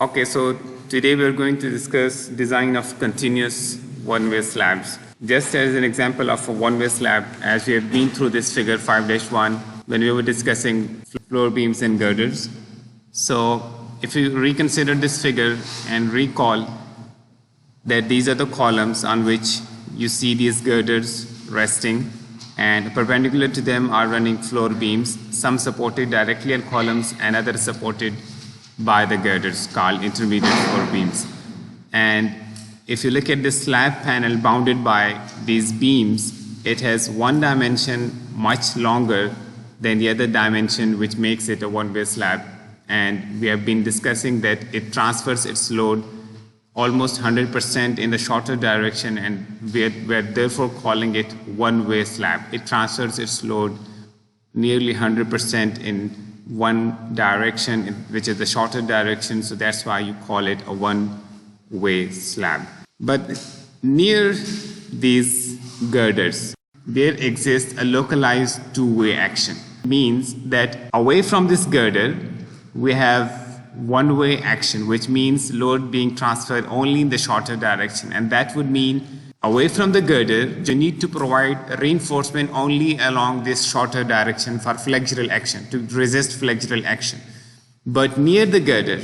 Okay, so today we are going to discuss design of continuous one-way slabs. Just as an example of a one-way slab, as we have been through this figure 5-1 when we were discussing floor beams and girders. So if you reconsider this figure and recall that these are the columns on which you see these girders resting, and perpendicular to them are running floor beams, some supported directly on columns and others supported by the girders called intermediate floor beams. And if you look at this slab panel bounded by these beams, it has one dimension much longer than the other dimension, which makes it a one-way slab. And we have been discussing that it transfers its load almost 100% in the shorter direction, and we're therefore calling it one-way slab. It transfers its load nearly 100% in one direction, which is the shorter direction, so that's why you call it a one-way slab. But near these girders, there exists a localized two-way action. Means that away from this girder, we have one-way action, which means load being transferred only in the shorter direction, and that would mean away from the girder, you need to provide reinforcement only along this shorter direction for flexural action, to resist flexural action. But near the girder,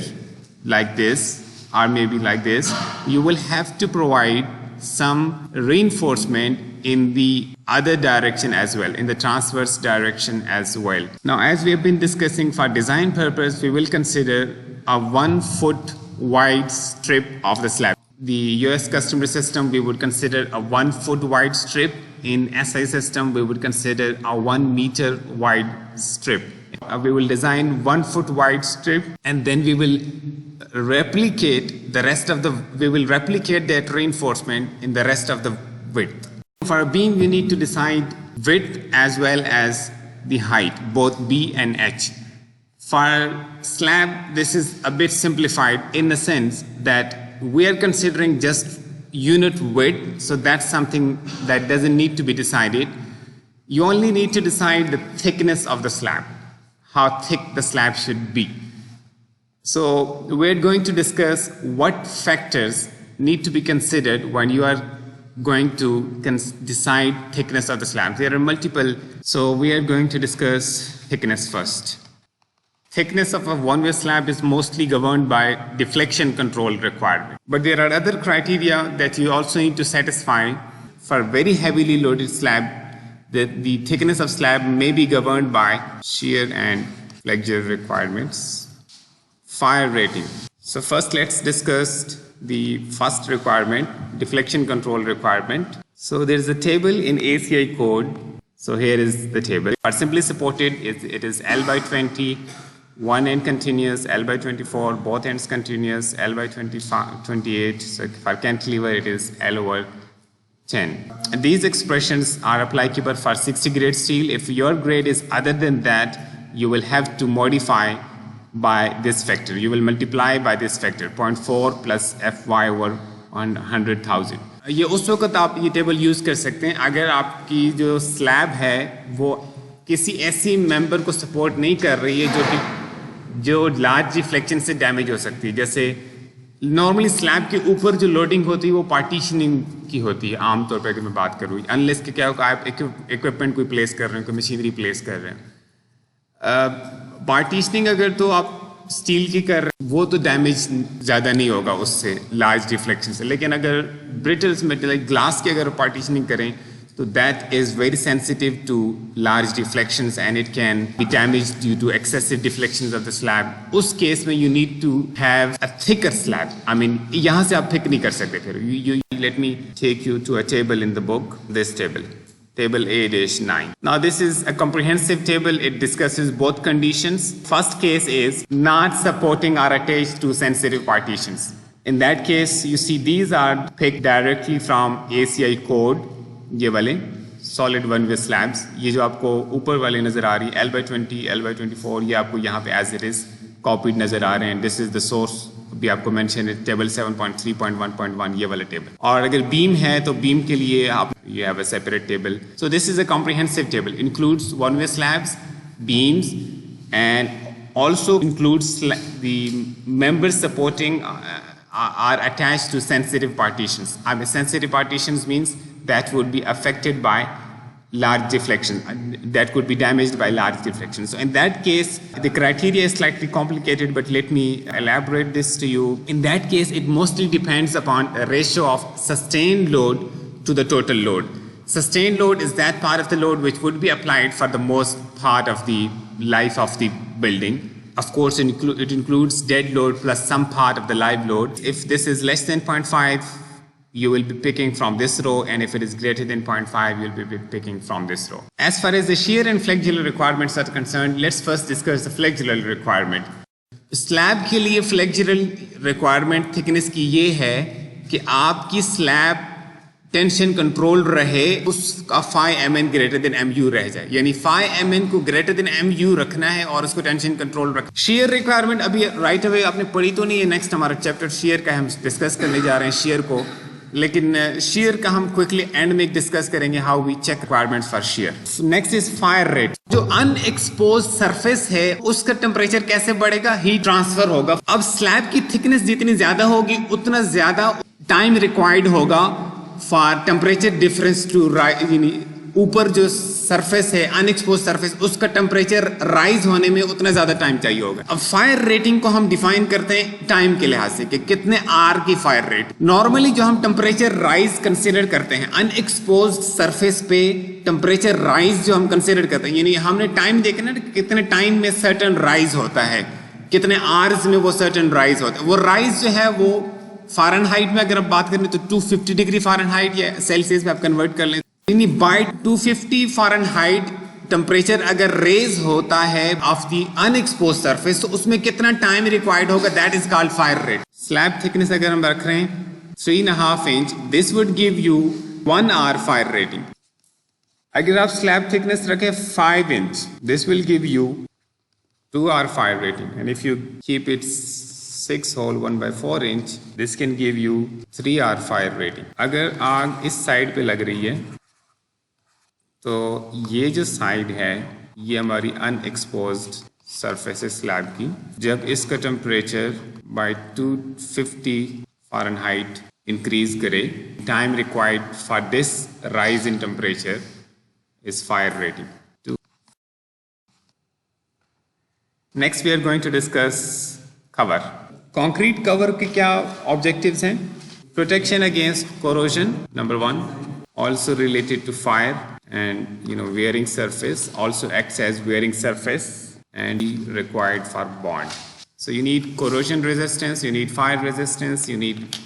like this, or maybe like this, you will have to provide some reinforcement in the other direction as well, in the transverse direction as well. Now, as we have been discussing, for design purpose, we will consider a 1 foot wide strip of the slab. The US customary system, we would consider a 1 foot wide strip. In SI system, we would consider a 1 meter wide strip. We will design 1 foot wide strip, and then we will replicate that reinforcement in the rest of the width. For a beam, we need to decide width as well as the height, both B and H. For slab, this is a bit simplified in the sense that we are considering just unit width, so that's something that doesn't need to be decided. You only need to decide the thickness of the slab, how thick the slab should be. So we're going to discuss what factors need to be considered when you are going to decide thickness of the slab. There are multiple, so we are going to discuss thickness first. Thickness of a one-way slab is mostly governed by deflection control requirement. But there are other criteria that you also need to satisfy. For very heavily loaded slab, the thickness of slab may be governed by shear and flexure requirements. Fire rating. So first let's discuss the first requirement, deflection control requirement. So there's a table in ACI code. So here is the table. For simply supported, it is L by 20, one end continuous, L by 24, both ends continuous, L by 28. So for cantilever, it is L over 10. And these expressions are applicable for 60 grade steel. If your grade is other than that, you will have to modify by this factor. You will multiply by this factor, 0.4 plus Fy over 100,000. ये उस वक्त आप ये table use कर सकते हैं अगर आपकी जो स्लैब है वो किसी ऐसी मेंबर को सपोर्ट नहीं कर रही है जो लार्ज डिफ्लेक्शन से डैमेज हो सकती है. जैसे नॉर्मली स्लैब के ऊपर जो लोडिंग होती है वो पार्टीशनिंग की होती है आमतौर पर. अगर मैं बात करूँ अनलेस कि क्या होगा आप इक्विपमेंट कोई प्लेस कर रहे हैं, कोई मशीनरी प्लेस कर रहे हैं. पार्टीशनिंग अगर तो आप स्टील की कर रहे हैं वो तो डैमेज ज़्यादा नहीं होगा उससे लार्ज डिफ्लेक्शन से. लेकिन अगर ब्रिटल्स मेटल ग्लास की अगर पार्टीशनिंग करें तो that is very sensitive to large deflections and it can be damaged due to excessive deflections of the slab. उस केस में you need to have a thicker slab. I mean यहाँ से आप thick नहीं कर सकते फिर. Let me take you to a table in the book. This table. Table A-9. Now this is a comprehensive table. It discusses both conditions. First case is not supporting or attached to sensitive partitions. In that case, you see these are picked directly from ACI code. ये वाले solid one way slabs. ये जो आपको ऊपर वाले नजर आ रही है L by 20, L by 24, ये आपको यहाँ पे as it is copied नजर आ रहे हैं. This is the source. भी आपको mention है table 7.3.1.1 ये वाला table. और अगर beam है तो beam के लिए आप you have a separate table. So this is a comprehensive table. Includes one way slabs, beams, and also includes the members supporting are attached to sensitive partitions. Sensitive partitions means that would be affected by large deflection, that could be damaged by large deflection. So in that case, the criteria is slightly complicated, but let me elaborate this to you. In that case, it mostly depends upon a ratio of sustained load to the total load. Sustained load is that part of the load which would be applied for the most part of the life of the building. Of course, it includes dead load plus some part of the live load. If this is less than 0.5, you will be picking from this row, and if it is greater than 0.5, you will be picking from this row. As far as the shear and flexural requirements are concerned, let's first discuss the flexural requirement. Slab के लिए flexural requirement thickness की ये है कि आपकी slab tension control रहे, उसका phi mn greater than mu रह जाए, यानी फाई mn को ग्रेटर देन mu रखना है और उसको टेंशन कंट्रोल रखना। शेयर रिक्वायरमेंट अभी राइट अवे आपने पढ़ी तो नहीं है, नेक्स्ट हमारा चैप्टर शेयर का हम डिस्कस करने जा रहे हैं शेयर को, लेकिन शेयर का हम क्विकली एंड में डिस्कस करेंगे how we check requirements for shear. Next is fire rate. जो अनएक्सपोज सरफेस है उसका टेम्परेचर कैसे बढ़ेगा, हीट ट्रांसफर होगा। अब स्लैब की थिकनेस जितनी ज्यादा होगी उतना ज्यादा टाइम रिक्वायर्ड होगा for temperature difference to rise, ऊपर जो सरफेस है अनएक्सपोज सरफेस उसका टेम्परेचर राइज होने में उतना ज्यादा टाइम चाहिए होगा। अब फायर रेटिंग को हम डिफाइन करते हैं टाइम के लिहाज से कि कितने आर की फायर रेट। नॉर्मली जो हम टेम्परेचर राइज कंसीडर करते हैं अनएक्सपोज सरफेस पे टेम्परेचर राइज जो हम कंसीडर करते हैं, यानी हमने टाइम देखना ना कितने टाइम में सर्टेन राइज होता है, कितने आवर्स में वो सर्टेन राइज होता है। वो राइज जो है वो फ़ारेनहाइट में अगर आप बात करें तो 250 डिग्री फ़ारेनहाइट या सेल्सियस में आप कन्वर्ट कर लें, यानी बाय 250 फ़ारेनहाइट टेम्परेचर अगर रेज होता है ऑफ द अनएक्सपोज सरफेस तो उसमें कितना टाइम रिक्वायर्ड होगा, that is called fire rate. Slab thickness अगर हम रख रहे हैं 3.5 inch, this would give you 1 hour fire rating. अगर आप स्लैब थिकनेस रखें 5 inch, this will give you 2 hour fire rating, and if you keep it 6 whole 1/4 inch, this can give you 3 hour fire rating. अगर आग इस side पे लग रही है तो ये जो साइड है ये हमारी अनएक्सपोज्ड सरफेस है स्लैब की। जब इसका टेम्परेचर बाय 250 फ़ारेनहाइट इंक्रीज करे, time required for this rise in temperature is fire rating. Next we are going to discuss cover. Concrete cover के क्या ऑब्जेक्टिव्स हैं? Protection against corrosion number 1, also related to fire, and wearing surface also acts as wearing surface and required for bond. So you need corrosion resistance, you need fire resistance, you need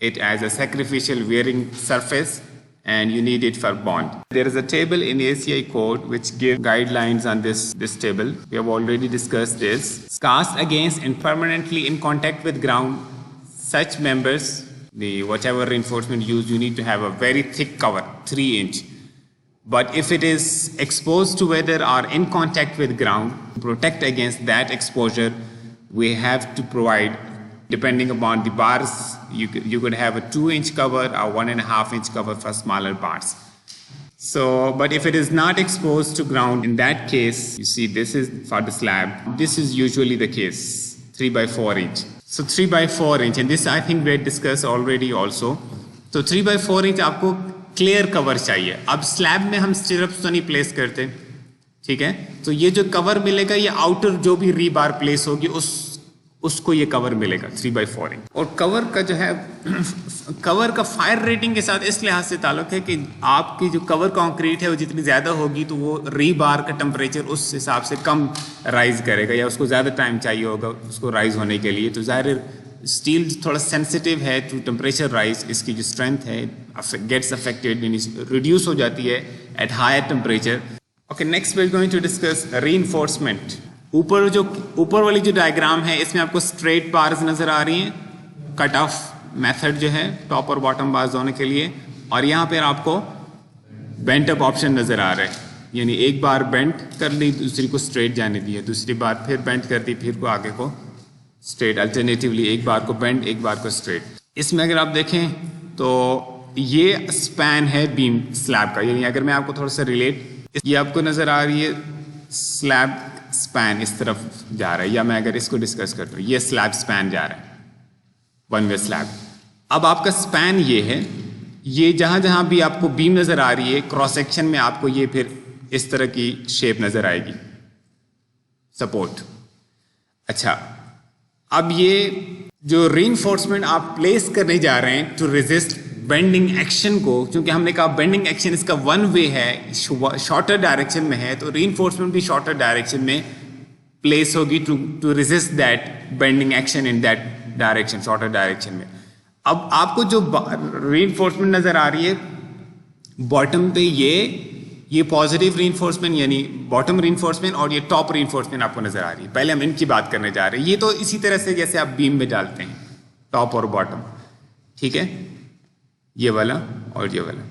it as a sacrificial wearing surface, and you need it for bond. There is a table in ACI code which gives guidelines on this table. We have already discussed this. Cast against and permanently in contact with ground, such members, whatever reinforcement used, you need to have a very thick cover, 3 inch. But if it is exposed to weather or in contact with ground, to protect against that exposure, we have to provide, depending upon the bars, you could have a 2-inch cover or 1.5-inch cover for smaller bars. So, but if it is not exposed to ground, in that case, you see this is for the slab. This is usually the case, 3/4 inch. So 3/4 inch, and this I think we had discussed already also. So 3/4 inch आपको clear cover चाहिए। अब slab में हम stirrups तो नहीं place करते, ठीक है, तो ये जो कवर मिलेगा ये आउटर जो भी रीबार प्लेस होगी उसको ये कवर मिलेगा 3/4 इंच। और कवर का जो है कवर का फायर रेटिंग के साथ इस लिहाज से ताल्लुक है कि आपकी जो कवर कंक्रीट है वो जितनी ज़्यादा होगी तो वो रीबार का टेम्परेचर उस हिसाब से कम राइज करेगा, या उसको ज़्यादा टाइम चाहिए होगा उसको राइज होने के लिए। तो ज़ाहिर स्टील थोड़ा सेंसिटिव है टू टेम्परेचर राइज, इसकी जो स्ट्रेंथ है गेट्स अफेक्टेड, रिड्यूस हो जाती है at higher temperature. Okay, next we are going to discuss reinforcement. ऊपर वाली जो डायग्राम है इसमें आपको स्ट्रेट बार्स नज़र आ रही हैं, कट ऑफ मेथड जो है टॉप और बॉटम बार्स होने के लिए, और यहाँ पर आपको बेंट अप ऑप्शन नज़र आ रहा है, यानी एक बार बेंट कर ली दूसरी को स्ट्रेट जाने दी है, दूसरी बार फिर बेंट कर दी फिर को आगे को स्ट्रेट, अल्टरनेटिवली एक बार को बेंड एक बार को स्ट्रेट। इसमें अगर आप देखें तो ये स्पैन है बीम स्लैब का, यानी अगर मैं आपको थोड़ा सा रिलेट, ये आपको नज़र आ रही है स्लैब स्पैन इस तरफ जा रहा है, या मैं अगर इसको डिस्कस करता हूँ, ये स्लैब स्पैन जा रहा है, वन वे स्लैब। अब आपका स्पैन ये है, ये जहाँ जहाँ भी आपको बीम नज़र आ रही है क्रॉस सेक्शन में आपको ये फिर इस तरह की शेप नज़र आएगी, सपोर्ट। अच्छा, अब ये जो रीइंफोर्समेंट आप प्लेस करने जा रहे हैं टू रेजिस्ट बेंडिंग एक्शन को, क्योंकि हमने कहा बेंडिंग एक्शन इसका वन वे है, शॉर्टर डायरेक्शन में है, तो रीइंफोर्समेंट भी शॉर्टर डायरेक्शन में प्लेस होगी to resist that bending action in that direction, shorter direction में। अब आपको जो रीइंफोर्समेंट नज़र आ रही है बॉटम पे, ये पॉजिटिव रीइंफोर्समेंट यानी बॉटम रीइंफोर्समेंट, और ये टॉप रीइंफोर्समेंट आपको नज़र आ रही है। पहले हम इनकी बात करने जा रहे हैं। ये तो इसी तरह से जैसे आप बीम में डालते हैं, टॉप और बॉटम, ठीक है, ये वाला और ये वाला।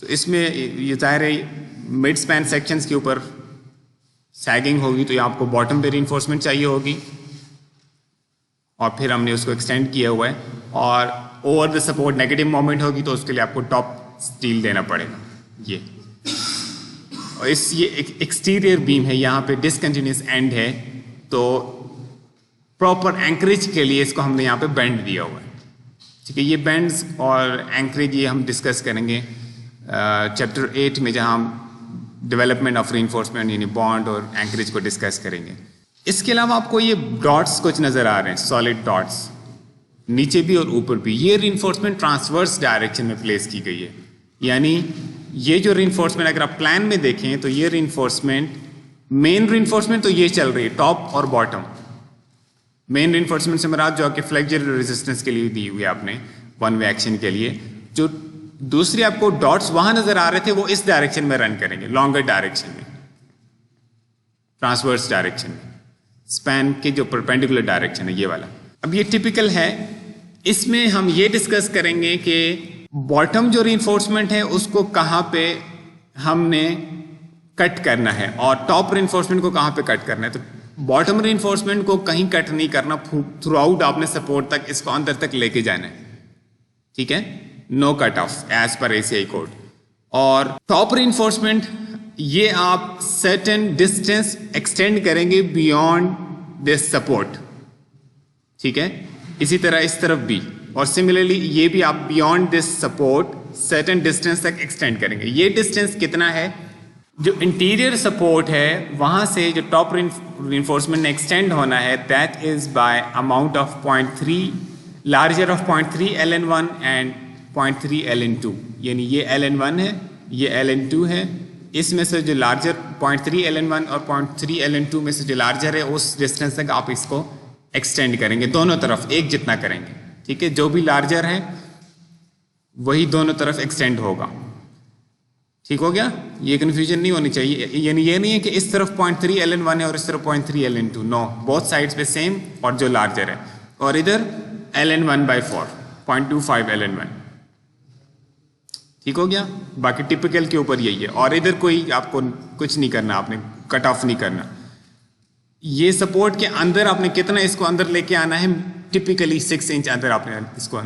तो इसमें ये जाहिर है मिड स्पैन सेक्शंस के ऊपर सैगिंग होगी, तो ये आपको बॉटम पे रीइंफोर्समेंट चाहिए होगी, और फिर हमने उसको एक्सटेंड किया हुआ है, और over the support negative moment होगी, तो उसके लिए आपको टॉप स्टील देना पड़ेगा ये। और ये एक्सटीरियर बीम है, यहाँ पे डिसकंटिन्यूस एंड है, तो प्रॉपर एंकरेज के लिए इसको हमने यहाँ पे बेंड दिया हुआ है, ठीक है। ये बेंड्स और एंकरेज ये हम डिस्कस करेंगे चैप्टर 8 में, जहाँ हम डेवलपमेंट ऑफ रीइंफोर्समेंट यानी बॉन्ड और एंकरेज को डिस्कस करेंगे। इसके अलावा आपको ये डॉट्स कुछ नज़र आ रहे हैं, सॉलिड डॉट्स, नीचे भी और ऊपर भी। ये रीइंफोर्समेंट ट्रांसवर्स डायरेक्शन में प्लेस की गई है, यानी ये जो रीइंफोर्समेंट अगर आप प्लान में देखें तो ये रीइंफोर्समेंट, मेन रीइंफोर्समेंट तो ये चल रही है टॉप और बॉटम। मेन रीइंफोर्समेंट से मुराद जो आपके फ्लेक्चर रेजिस्टेंस के लिए दी हुई है आपने वन वे एक्शन के लिए, जो दूसरी आपको डॉट्स वहां नजर आ रहे थे वो इस डायरेक्शन में रन करेंगे, लॉन्गर डायरेक्शन में, ट्रांसवर्स डायरेक्शन में, स्पैन के जो परपेंडिकुलर डायरेक्शन है ये वाला। अब ये टिपिकल है, इसमें हम ये डिस्कस करेंगे कि बॉटम जो रीइंफोर्समेंट है उसको कहाँ पे हमने कट करना है और टॉप रीइंफोर्समेंट को कहाँ पे कट करना है। तो बॉटम रीइंफोर्समेंट को कहीं कट नहीं करना, थ्रू आउट आपने सपोर्ट तक इसको अंदर तक लेके जाना है, ठीक है, नो कट ऑफ एज पर ACI कोड। और टॉप रीइंफोर्समेंट ये आप सर्टेन डिस्टेंस एक्सटेंड करेंगे बियॉन्ड दिस सपोर्ट, ठीक है। इसी तरह इस तरफ भी, और सिमिलरली ये भी आप beyond this support certain distance तक एक्सटेंड करेंगे। ये डिस्टेंस कितना है, जो इंटीरियर सपोर्ट है वहां से जो टॉप रीइंफोर्समेंट ने एक्सटेंड होना है, that is by amount of 0.3 larger of 0.3 LN1 and 0.3 LN2, यानी ये LN1 है, ये LN2 है, इसमें से जो लार्जर 0.3 LN1 और 0.3 LN2 में से जो लार्जर है उस डिस्टेंस तक आप इसको एक्सटेंड करेंगे, दोनों तरफ एक जितना करेंगे, ठीक है। जो भी लार्जर है वही दोनों तरफ एक्सटेंड होगा, ठीक हो गया। ये कन्फ्यूजन नहीं होनी चाहिए, यानी ये नहीं है कि इस तरफ 0.3 LN1 है और इस तरफ 0.3 LN2, नो, बोथ साइड्स पे सेम, और जो लार्जर है, और इधर LN1/4 0.25 LN1, ठीक हो गया। बाकी टिपिकल के ऊपर यही है, और इधर कोई आपको कुछ नहीं करना, आपने कट ऑफ नहीं करना। ये सपोर्ट के अंदर आपने कितना इसको अंदर लेके आना है, टिपिकली 6 इंच अंदर आपने इसको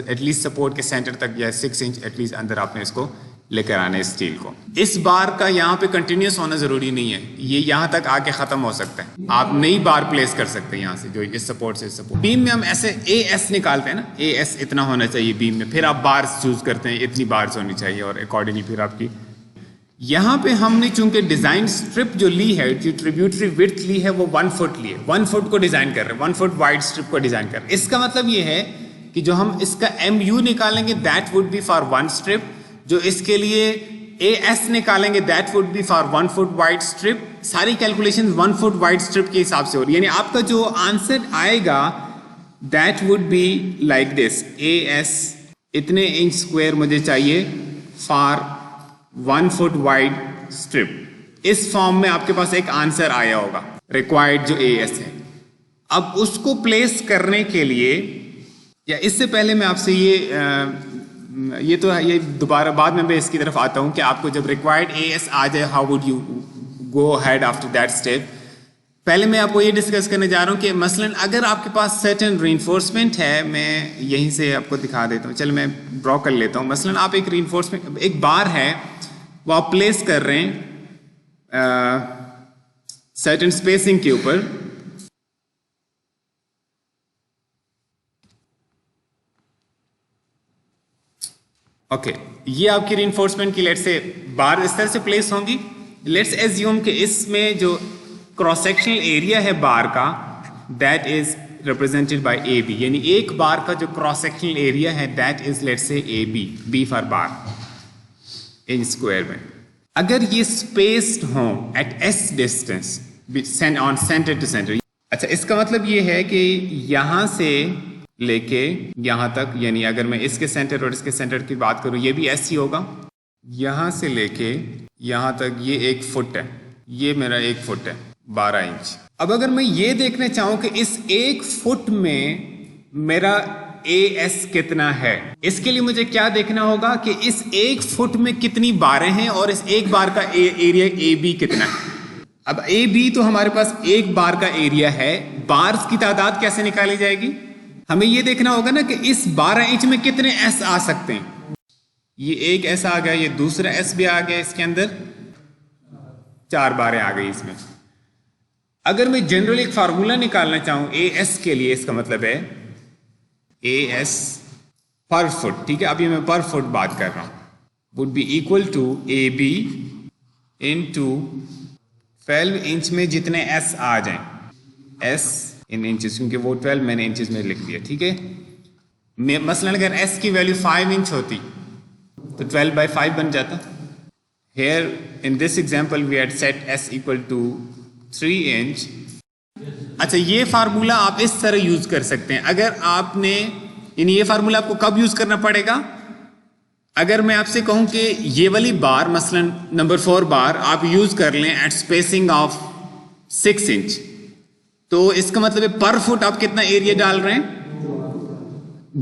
एटलीस्ट सपोर्ट के सेंटर तक, या 6 इंच एटलीस्ट अंदर आपने इसको लेकर आना है स्टील को। इस बार का यहाँ पे कंटिन्यूस होना जरूरी नहीं है, ये यहाँ तक आके खत्म हो सकता है, आप नई बार प्लेस कर सकते हैं यहाँ से, जो इस सपोर्ट से सपोर्ट। बीम में हम ऐसे AS निकालते हैं ना, AS इतना होना चाहिए बीम में, फिर आप बार्स चूज करते हैं, इतनी बार्स होनी चाहिए, और अकॉर्डिंगली फिर आपकी यहाँ पे हमने चूंकि डिजाइन स्ट्रिप जो ली है, जो ट्रिब्यूटरी विड्थ ली है वो 1 फुट ली है, 1 फुट को डिजाइन कर रहे हैं, 1 फुट वाइड स्ट्रिप को डिजाइन कर रहे हैं। इसका मतलब ये है कि जो हम इसका MU निकालेंगे that would be for 1 strip, जो इसके लिए AS निकालेंगे that would be for 1 foot wide strip. सारी कैलकुलेशन 1 फुट वाइड स्ट्रिप के हिसाब से हो रही है, यानी आपका जो आंसर आएगा that would be like this, AS इतने इंच स्क्वायर मुझे चाहिए फॉर 1 फुट वाइड स्ट्रिप। इस फॉर्म में आपके पास एक आंसर आया होगा, रिक्वायर्ड जो AS है। अब उसको प्लेस करने के लिए, या इससे पहले मैं आपसे ये तो ये दोबारा बाद में मैं इसकी तरफ आता हूं कि आपको जब रिक्वायर्ड AS आ जाए, how would you go head after that step. पहले मैं आपको ये डिस्कस करने जा रहा हूं कि मसलन अगर आपके पास सर्टेन रीइंफोर्समेंट है, मैं यहीं से आपको दिखा देता हूं, चल मैं ड्रॉ कर लेता हूं। मसलन आप एक रीइंफोर्समेंट, एक बार है वो आप प्लेस कर रहे हैं सर्टेन स्पेसिंग के ऊपर ओके ये आपकी रीइंफोर्समेंट की लेट्स से बार इस तरह से प्लेस होंगी। लेट्स एज्यूम कि इसमें जो क्रॉस सेक्शनल एरिया है बार का that is represented by A B, यानी एक बार का जो क्रॉस सेक्शनल एरिया है that is let's say A B, B for bar in square में। अगर ये स्पेस्ड हो at S distance on center to center, अच्छा इसका मतलब ये है कि यहां से लेके यहां तक, यानी अगर मैं इसके सेंटर और इसके सेंटर की बात करूं ये भी ऐसी होगा, यहां से लेके यहां तक ये 1 फुट है, ये मेरा 1 फुट है 12 इंच। अब अगर मैं ये देखना चाहूं कि इस 1 फुट में मेरा ए एस कितना है, इसके लिए मुझे क्या देखना होगा कि इस 1 फुट में कितनी बारें हैं और इस एक बार का एरिया ए बी कितना है। अब ए बी तो हमारे पास एक बार का एरिया है, बार्स की तादाद कैसे निकाली जाएगी, हमें ये देखना होगा ना कि इस 12 इंच में कितने एस आ सकते हैं। ये एक एस आ गया, ये दूसरा एस भी आ गया, इसके अंदर 4 बारें आ गई इसमें। अगर मैं जनरली एक फार्मूला निकालना चाहूं ए एस के लिए, इसका मतलब है ए एस पर फुट, ठीक है, अभी मैं पर फुट बात कर रहा हूं, would be equal to A B into 12 inch में जितने एस आ जाएं, एस इन इंचेस, क्योंकि वो 12 मैंने इंचेस में लिख दिया, ठीक है। मसलन अगर एस की वैल्यू 5 इंच होती तो 12/5 बन जाता। Here in this example we had set S equal to 3 inch. अच्छा ये फार्मूला आप इस तरह यूज कर सकते हैं। अगर आपने ये फार्मूला आपको कब यूज करना पड़ेगा, अगर मैं आपसे कहूं कि ये वाली बार मसलन नंबर 4 बार आप यूज कर लें एट स्पेसिंग ऑफ 6 इंच, तो इसका मतलब है पर फुट आप कितना एरिया डाल रहे हैं,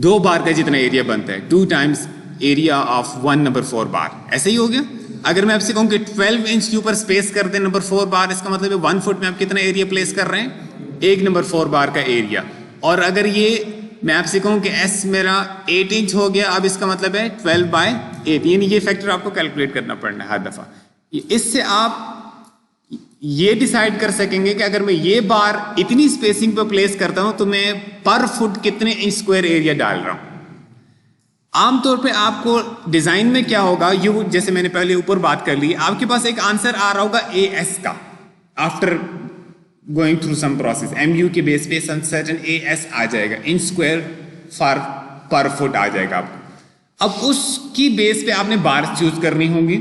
2 बार का जितना एरिया बनता है, 2 टाइम्स एरिया ऑफ 1 नंबर 4 बार, ऐसे ही हो गया। अगर मैं आपसे कहूं कि 12 इंच के ऊपर स्पेस कर दें नंबर 4 बार, इसका मतलब है 1 फुट में आप कितना एरिया प्लेस कर रहे हैं, 1 नंबर 4 बार का एरिया। और अगर ये मैं आपसे कहूं कि एस मेरा 8 इंच हो गया, अब इसका मतलब है 12/8, यानी ये फैक्टर आपको कैलकुलेट करना पड़ना है हर दफा। इससे आप ये डिसाइड कर सकेंगे कि अगर मैं ये बार इतनी स्पेसिंग पर प्लेस करता हूं तो मैं पर फुट कितने इंच स्क्वायर एरिया डाल रहा हूं। आमतौर पे आपको डिजाइन में क्या होगा, यू जैसे मैंने पहले ऊपर बात कर ली, आपके पास एक आंसर आ रहा होगा ए एस का, after going through some process mu के बेस पे सर्टेन ए एस आ जाएगा, inch square for per foot आ जाएगा आपको। अब उसकी बेस पे आपने बार चूज करनी होंगी।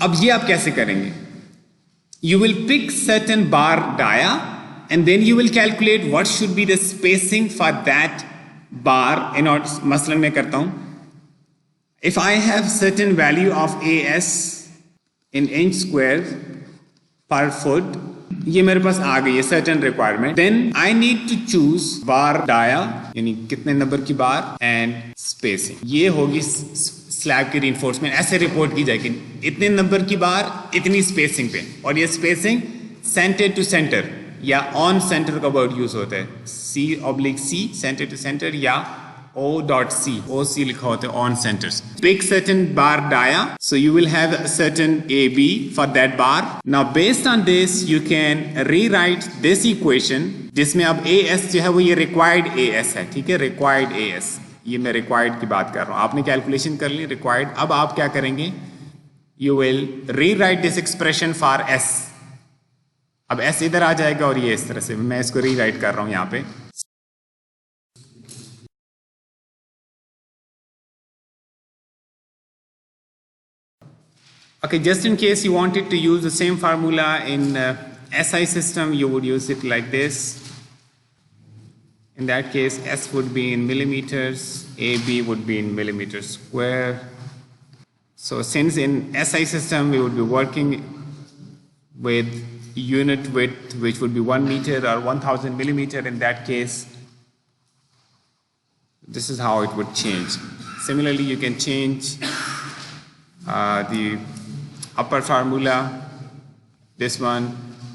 अब ये आप कैसे करेंगे, you will pick certain bar dia and then you will calculate what should be the spacing for that bar in order, मसलन मैं करता हूं, if I have certain value of AS in inch square per foot, ये मेरे पास आ गई है certain requirement, then I need to choose bar dia यानी कितने नंबर की बार and spacing, ये होगी स्लैब की रीइंफोर्समेंट। ऐसे रिपोर्ट की जाएगी इतने नंबर की बार इतनी स्पेसिंग पे, और ये स्पेसिंग सेंटर टू सेंटर या ऑन सेंटर का वर्ड यूज होता है, C/C सेंटर टू सेंटर, या O.C OC लिखा होता है on centers. Pick certain bar dia, so you will have certain AB for that bar. Now based on this you can rewrite this equation, जिसमें अब AS जो है वो ये रिक्वायर्ड AS है, ठीक है, रिक्वायर्ड AS, ये मैं रिक्वायर्ड की बात कर रहा हूं, आपने कैलकुलेशन कर ली रिक्वायर्ड। अब आप क्या करेंगे, you will rewrite this expression for S. अब एस इधर आ जाएगा और ये इस तरह से मैं इसको रीराइट कर रहा हूं यहां पे। Okay, just in case you wanted to use the same formula in SI system, you would use it like this. In that case, S would be in millimeters, AB would be in millimeters square. So since in SI system we would be working with unit width which would be 1 meter or 1000 millimeter, in that case, this is how it would change. Similarly, you can change the upper formula, this one,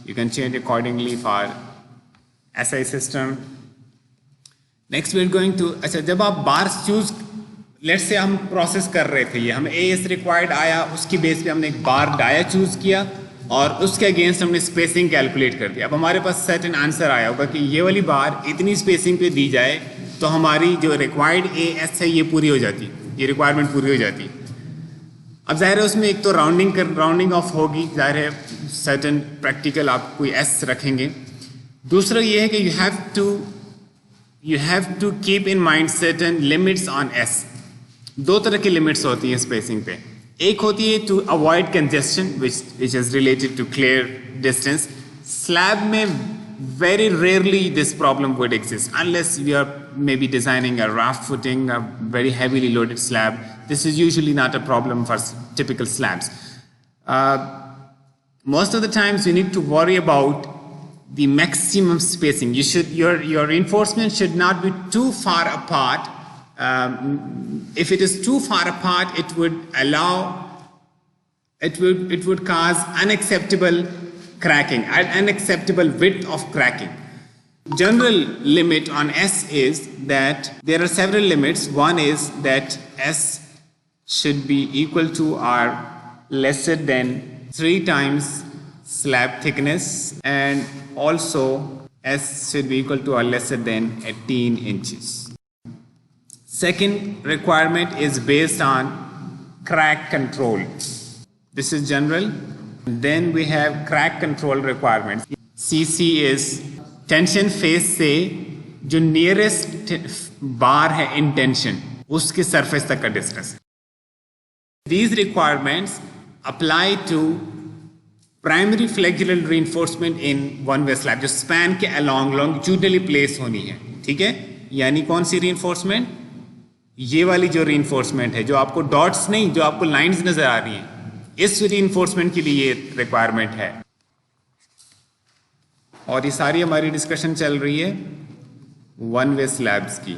you can change accordingly for SI system. Next we are going to, अच्छा जब आप bars choose, let's say हम process कर रहे थे, ये हमें AS required आया, उसकी बेस पे हमने एक बार डाया चूज किया, और उसके अगेंस्ट हमने स्पेसिंग कैलकुलेट कर दिया। अब हमारे पास सर्टेन आंसर आया होगा कि ये वाली बार इतनी स्पेसिंग पे दी जाए तो हमारी जो रिक्वायर्ड AS है ये पूरी हो जाती, ये रिक्वायरमेंट पूरी हो जाती। अब जाहिर है उसमें एक तो राउंडिंग ऑफ होगी, जाहिर है सर्टेन प्रैक्टिकल आप कोई S रखेंगे। दूसरा ये है कि you have to keep in mind certain limits on S। दो तरह की लिमिट्स होती हैं स्पेसिंग पे। एक होती है to avoid congestion which is related to clear distance. Slab में very rarely this problem would exist unless you are maybe designing a raft footing, a very heavily loaded slab. This is usually not a problem for typical slabs. Most of the times you need to worry about the maximum spacing. Your reinforcement should not be too far apart. If it is too far apart, it would cause unacceptable cracking, unacceptable width of cracking. General limit on S is that there are several limits. One is that S should be equal to or lesser than 3 times slab thickness, and also S should be equal to or lesser than 18 inches. Second requirement is based on crack control. This is general. Then we have crack control requirements. CC is tension face से जो nearest बार है in tension उसके surface तक का distance. These requirements apply to primary flagellal reinforcement in one way slab जो span के along longitudinally place होनी है. ठीक है, यानी कौन सी reinforcement? ये वाली जो reinforcement है, जो आपको डॉट्स नहीं, जो आपको लाइंस नजर आ रही हैं, इस reinforcement के लिए ये रिक्वायरमेंट है. और ये सारी हमारी डिस्कशन चल रही है वन वे स्लैब्स की.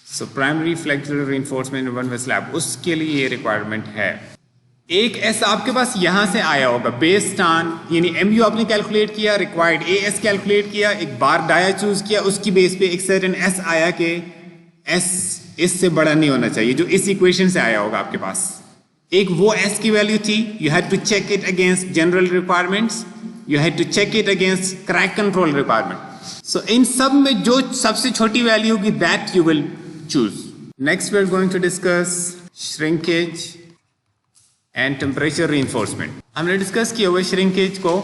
So primary flexural reinforcement one way slab, उसके लिए ये रिक्वायरमेंट है. एक ऐसा आपके पास यहां से आया होगा बेस्ड ऑन, यानी MU आपने कैलकुलेट किया, रिक्वायर्ड AS कैलकुलेट किया, एक बार डाया चूज किया, उसकी बेस पे एक सर्टेन S आया कि S इससे बड़ा नहीं होना चाहिए, जो इस इक्वेशन से आया होगा आपके पास. एक वो S की वैल्यू थी, you had to check it against general requirements, you had to check it against crack control requirement. So in सब में जो सबसे छोटी वैल्यू होगी that you will choose. Next we are going to discuss shrinkage and temperature reinforcement. हमने discuss किया हुआ shrinkage को.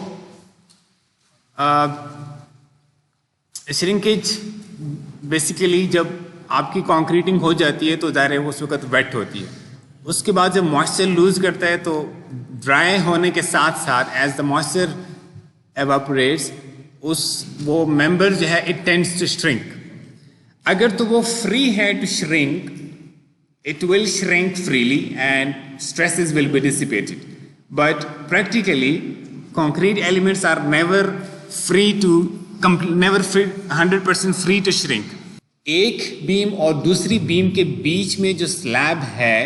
shrinkage basically जब आपकी कंक्रीटिंग हो जाती है तो जाहिर है उस वक्त वेट होती है. उसके बाद जब मॉइस्चर लूज करता है तो ड्राई होने के साथ साथ एज द मॉइस्चर evaporates, वो मेंबर जो है it tends to shrink. अगर तो वो फ्री है to shrink, it will shrink freely and stresses will be dissipated. But practically, concrete elements are never 100% free to shrink. एक बीम और दूसरी बीम के बीच में जो स्लैब है,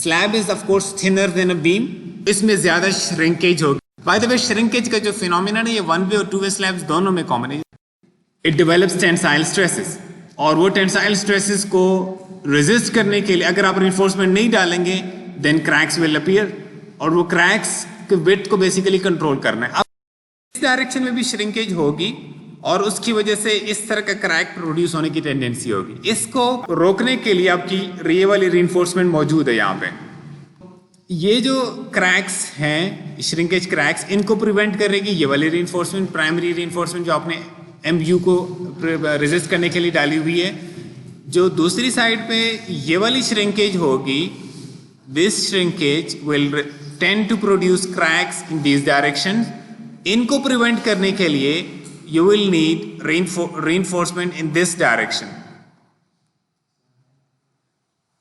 slab is of course thinner than a beam, इसमें ज्यादा shrinkage होगी. बाय द वे श्रिंकेज का जो फिनोमिना है ये वन वे और टू वे स्लैब्स दोनों में कॉमन है. इट डेवलप्स टेंसाइल स्ट्रेसेस, और वो टेंसाइल स्ट्रेसेस को रेजिस्ट करने के लिए अगर आप रिइंफोर्समेंट नहीं डालेंगे देन क्रैक्स विल अपीयर, और वो क्रैक्स के विड्थ को बेसिकली कंट्रोल करना है. अब इस डायरेक्शन में भी श्रिंकेज होगी और उसकी वजह से इस तरह का क्रैक प्रोड्यूस होने की टेंडेंसी होगी. इसको रोकने के लिए आपकी ये वाली रिइंफोर्समेंट मौजूद है यहाँ पे. ये जो क्रैक्स हैं, श्रिंकेज क्रैक्स, इनको प्रिवेंट करेगी ये वाली रीइंफोर्समेंट, प्राइमरी रीइंफोर्समेंट जो आपने MU को रेजिस्ट करने के लिए डाली हुई है. जो दूसरी साइड पे ये वाली श्रिंकेज होगी, this shrinkage will tend to produce cracks in this direction. इनको प्रिवेंट करने के लिए you will need reinforcement in this direction,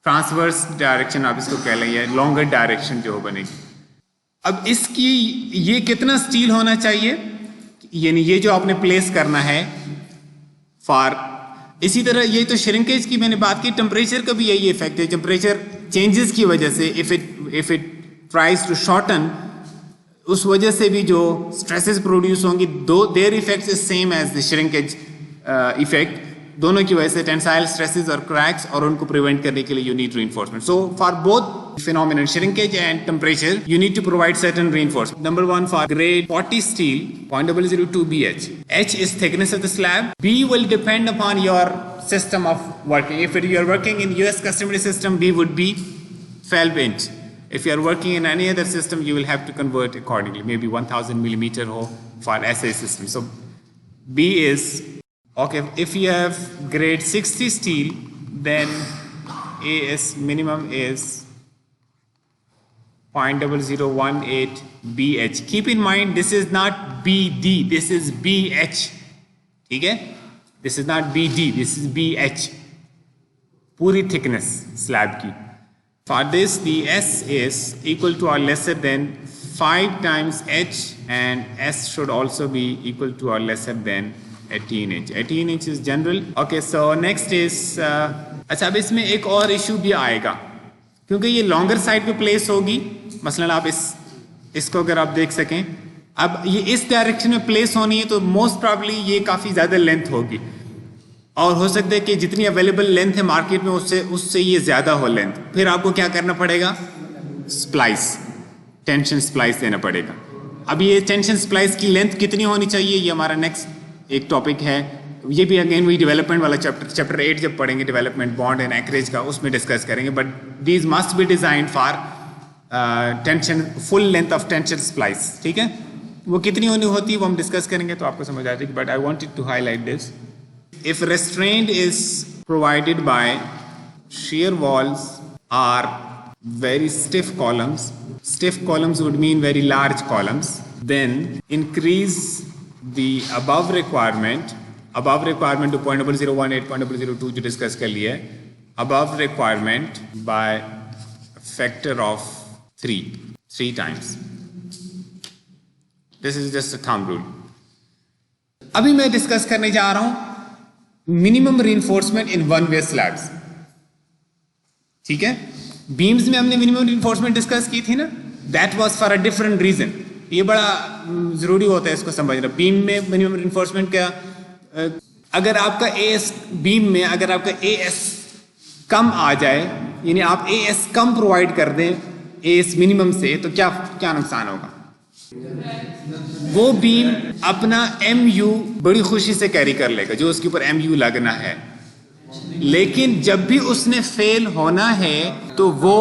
transverse direction आप इसको कह लेंगे, लॉन्गर डायरेक्शन जो बनेगी. अब इसकी ये कितना स्टील होना चाहिए, यानी ये जो आपने प्लेस करना है फॉर. इसी तरह ये तो श्रिंकेज की मैंने बात की, टेम्परेचर का भी यही इफेक्ट है. टेम्परेचर चेंजेस की वजह से if it tries to shorten, उस वजह से भी जो स्ट्रेसेस प्रोड्यूस होंगी, दो their effects is same as the shrinkage effect. दोनों की वजह से टेंसाइल स्ट्रेसेस और क्रैक्स, और उनको प्रिवेंट करने के लिए you need reinforcement. So for both phenomenon, shrinkage and temperature, you need to provide certain reinforcement. Number one, for grade 40 steel, 0.002 BH. H is thickness of the slab. B will depend upon your system of working. If you are working in US customary system, B would be 12 inch. If you are working in any other system, you will have to convert accordingly. Maybe 1000 millimeter ho for SA system. So B is, okay, if you have grade 60 steel, then AS minimum is 0.0018 BH. Keep in mind, this is not BD, this is BH. Okay? This is not BD, this is BH. Puri thickness slab ki. For this, the S is equal to or lesser than 5 times H, and S should also be equal to or lesser than 18 inch. 18 inch is general. Okay, so next is, अच्छा अब इसमें एक और issue भी आएगा, क्योंकि ये longer side पे प्लेस होगी. मसलन आप इसको अगर आप देख सकें, अब ये इस डायरेक्शन में प्लेस होनी है तो मोस्ट प्रॉब्ली ये काफ़ी ज़्यादा लेंथ होगी, और हो सकता है कि जितनी अवेलेबल लेंथ है मार्केट में उससे ये ज़्यादा हो लेंथ. फिर आपको क्या करना पड़ेगा? स्प्लाइस, टेंशन स्प्लाइस देना पड़ेगा. अब ये टेंशन स्प्लाइस की लेंथ कितनी होनी चाहिए, ये हमारा नेक्स्ट एक टॉपिक है. ये भी अगेन वही डेवलपमेंट वाला चैप्टर 8 जब पढ़ेंगे डेवलपमेंट बॉन्ड एंड एंकरेज का, उसमें डिस्कस करेंगे. But these must be design for tension, full length of tension splice. ठीक है, वो कितनी होती है वो हम डिस्कस करेंगे तो आपको समझ आ जाएगी. But I wanted to highlight this. If restraint is provided by shear walls or very stiff columns would mean very large columns, then increase the above requirement to 0.018, 0.002 जो discuss कर लिया है, above requirement by a factor of 3 times. This is just a thumb rule. अभी मैं discuss करने जा रहा हूं minimum reinforcement in one way slabs. ठीक है, बीम्स में हमने मिनिमम रीइंफोर्समेंट डिस्कस की थी ना, that was for a different reason. ये बड़ा जरूरी होता है इसको समझना. बीम में मिनिमम रीइंफोर्समेंट क्या, अगर आपका एएस बीम में अगर आपका एएस कम आ जाए, यानी आप एएस कम प्रोवाइड कर दें एएस मिनिमम से, तो क्या नुकसान होगा? वो बीम अपना MU बड़ी खुशी से कैरी कर लेगा, जो उसके ऊपर MU लगना है. लेकिन जब भी उसने फेल होना है तो वो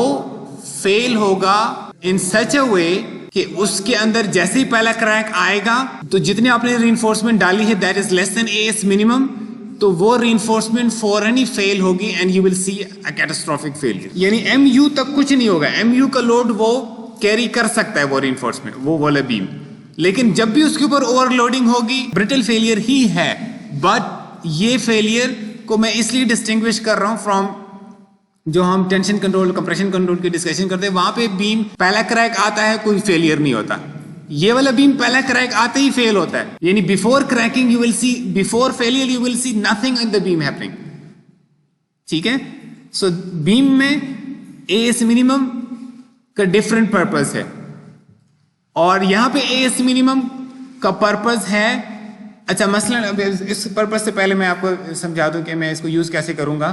फेल होगा इन सच अ वे कि उसके अंदर जैसे ही पहला क्रैक आएगा तो जितने आपने रीइंफोर्समेंट डाली है that is less than AS minimum, तो वो रीइंफोर्समेंट फौरन ही फेल होगी and you will see a catastrophic failure. यानी MU तक कुछ नहीं होगा, MU का लोड वो कैरी कर सकता है वो रीइंफोर्समेंट, वो वाला बीम. लेकिन जब भी उसके ऊपर ओवरलोडिंग होगी ब्रिटल फेलियर ही है. बट ये फेलियर को मैं इसलिए डिस्टिंग्विश कर रहा हूं फ्रॉम जो हम टेंशन कंट्रोल कंप्रेशन कंट्रोल की डिस्कशन करते हैं. वहां पे बीम पहला क्रैक आता है, कोई फेलियर नहीं होता. ये वाला बीम पहला क्रैक आते ही फेल होता है. यानी before cracking you will see, before failure you will see nothing in the beam happening. ठीक है, सो बीम में एएस मिनिमम का डिफरेंट पर्पस है, और यहां पे एएस मिनिमम का पर्पस है. अच्छा, मसलन अब इस पर्पस से पहले मैं आपको समझा दूं कि मैं इसको यूज कैसे करूंगा.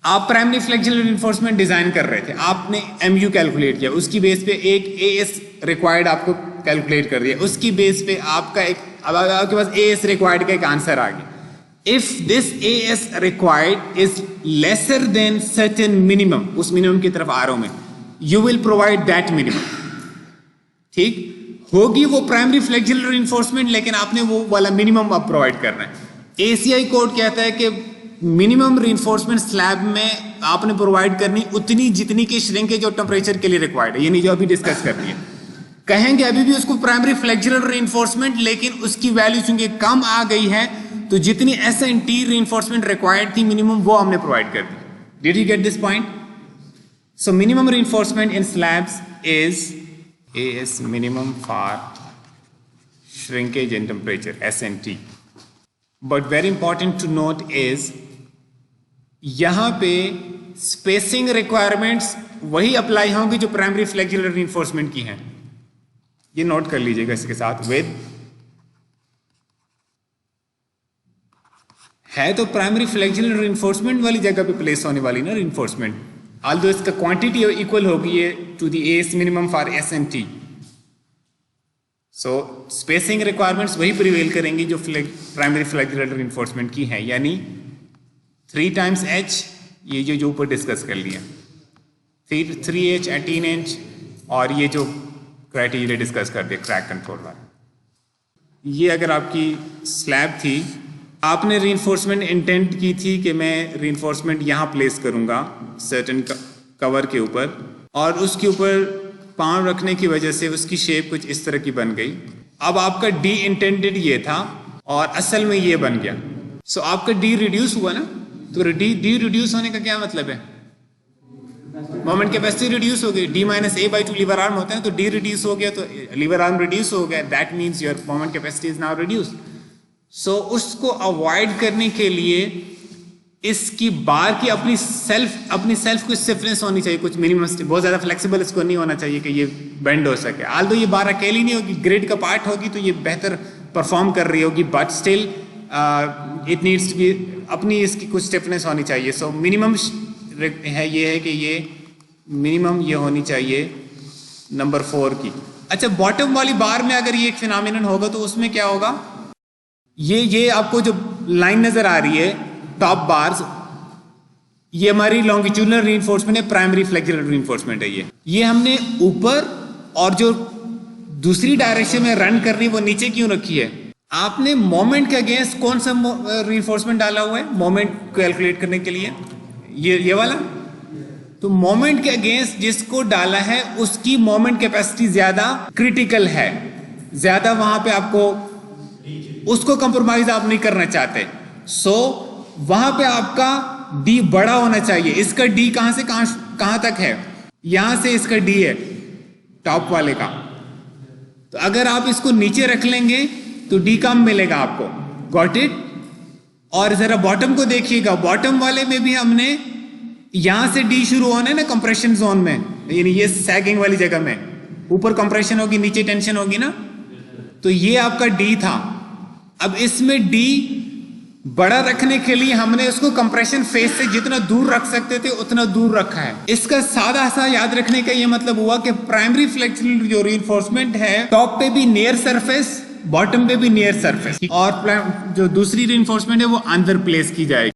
आप प्राइमरी फ्लेक्सुरल रिइंफोर्समेंट डिजाइन कर रहे थे, आपने MU कैलकुलेट किया, उसकी बेस पे एक AS रिक्वायर्ड आपको कैलकुलेट कर दिया, उसकी बेस पे आपका एक, अब आपके पास AS रिक्वायर्ड का एक आंसर आ गया. If this AS required is lesser than certain minimum, उस मिनिमम की तरफ आ रहा हूं मैं, you will provide that minimum. ठीक होगी वो प्राइमरी फ्लेक्सुरल रिइंफोर्समेंट, लेकिन आपने वो वाला मिनिमम आप प्रोवाइड करना है. ACI कोड कहता है कि मिनिमम रिइंफोर्समेंट स्लैब में आपने प्रोवाइड करनी उतनी जितनी की श्रिंकेज और टेम्परेचर के लिए रिक्वायर्ड है, यानी जो अभी डिस्कस करनी है. कहेंगे अभी भी उसको प्राइमरी फ्लेक्सुरल रिइंफोर्समेंट, लेकिन उसकी वैल्यू चूंकि कम आ गई है तो जितनी SNT रिइंफोर्समेंट रिक्वायर्ड थी मिनिमम वो हमने प्रोवाइड कर दी. Did you get this point? So minimum reinforcement in slabs is AS minimum for shrinkage and temperature, SNT. But very important to note is यहां पे स्पेसिंग रिक्वायरमेंट्स वही apply होंगी जो प्राइमरी फ्लेक्सुरल रिइंफोर्समेंट की हैं. ये नोट कर लीजिएगा इसके साथ. विद है तो प्राइमरी फ्लेक्सुरल रिइंफोर्समेंट वाली जगह पे प्लेस होने वाली ना रिइंफोर्समेंट, although इसका क्वांटिटी इक्वल होगी ये to the S minimum for S and T. So spacing requirements वही प्रिवेल करेंगी जो प्राइमरी फ्लैगेलर रिइंफोर्समेंट की है, यानी 3 times h, ये जो ऊपर डिस्कस कर लिया, 3h 18 इंच, और ये जो क्राइटेरिया डिस्कस कर दिया क्रैक कंट्रोल वाला। ये अगर आपकी स्लैब थी, आपने रीइंफोर्समेंट इंटेंट की थी कि मैं रीइंफोर्समेंट यहाँ प्लेस करूँगा सर्टेन कवर के ऊपर, और उसके ऊपर पाँव रखने की वजह से उसकी शेप कुछ इस तरह की बन गई। अब आपका डी इंटेंडेड ये था और असल में ये बन गया। सो आपका डी रिड्यूस हुआ ना, तो डी रिड्यूस होने का क्या मतलब है? मोमेंट कैपेसिटी रिड्यूस हो गई, d minus a by 2 lever arm होता है, तो d रिड्यूस हो गया, तो लीवर आर्म रिड्यूस हो गया, that means your moment capacity is now reduce. So उसको अवॉइड करने के लिए इसकी बार की अपनी सेल्फ कुछ स्टिफनेस होनी चाहिए, कुछ मिनिमम, बहुत ज़्यादा फ्लेक्सिबल इसको नहीं होना चाहिए कि ये बेंड हो सके। आल्दो ये बार अकेली नहीं होगी, ग्रिड का पार्ट होगी तो ये बेहतर परफॉर्म कर रही होगी, but still it needs to be, अपनी इसकी कुछ स्टिफनेस होनी चाहिए। सो मिनिमम है ये है कि ये मिनिमम ये होनी चाहिए नंबर 4 की। अच्छा, बॉटम वाली बार में अगर ये एक फिनोमिनन होगा तो उसमें क्या होगा? ये आपको जो लाइन नजर आ रही है टॉप बार्स, ये हमारी लॉन्गिट्यूडनल रीइंफोर्समेंट है, प्राइमरी फ्लेक्सुरल रीइंफोर्समेंट है। ये हमने ऊपर और जो दूसरी डायरेक्शन में रन करनी वो नीचे क्यों रखी है? आपने मोमेंट के अगेंस्ट कौन सा रीइंफोर्समेंट डाला हुआ है मोमेंट कैलकुलेट करने के लिए? ये वाला। तो मोमेंट के अगेंस्ट जिसको डाला है उसकी मोमेंट कैपेसिटी ज्यादा क्रिटिकल है, ज्यादा वहां पे आपको उसको कंप्रोमाइज आप नहीं करना चाहते। सो वहां पे आपका डी बड़ा होना चाहिए। इसका डी कहां से कहां तक है? यहां से इसका डी है टॉप वाले का, तो अगर आप इसको नीचे रख लेंगे तो डी कम मिलेगा आपको। Got it? और जरा बॉटम को देखिएगा, बॉटम वाले में भी हमने यहां से डी शुरू होना है ना कंप्रेशन जोन में, यानी ये सैगिंग वाली जगह में, ऊपर कंप्रेशन होगी नीचे टेंशन होगी ना, तो ये आपका डी था। अब इसमें डी बड़ा रखने के लिए हमने उसको कंप्रेशन फेस से जितना दूर रख सकते थे उतना दूर रखा है। इसका सादा सा याद रखने का ये मतलब हुआ कि प्राइमरी फ्लेक्सुरल जो रीइंफोर्समेंट है टॉप पे भी नियर सरफेस, बॉटम पे भी नियर सरफेस, और जो दूसरी रीइंफोर्समेंट है वो अंदर प्लेस की जाएगी।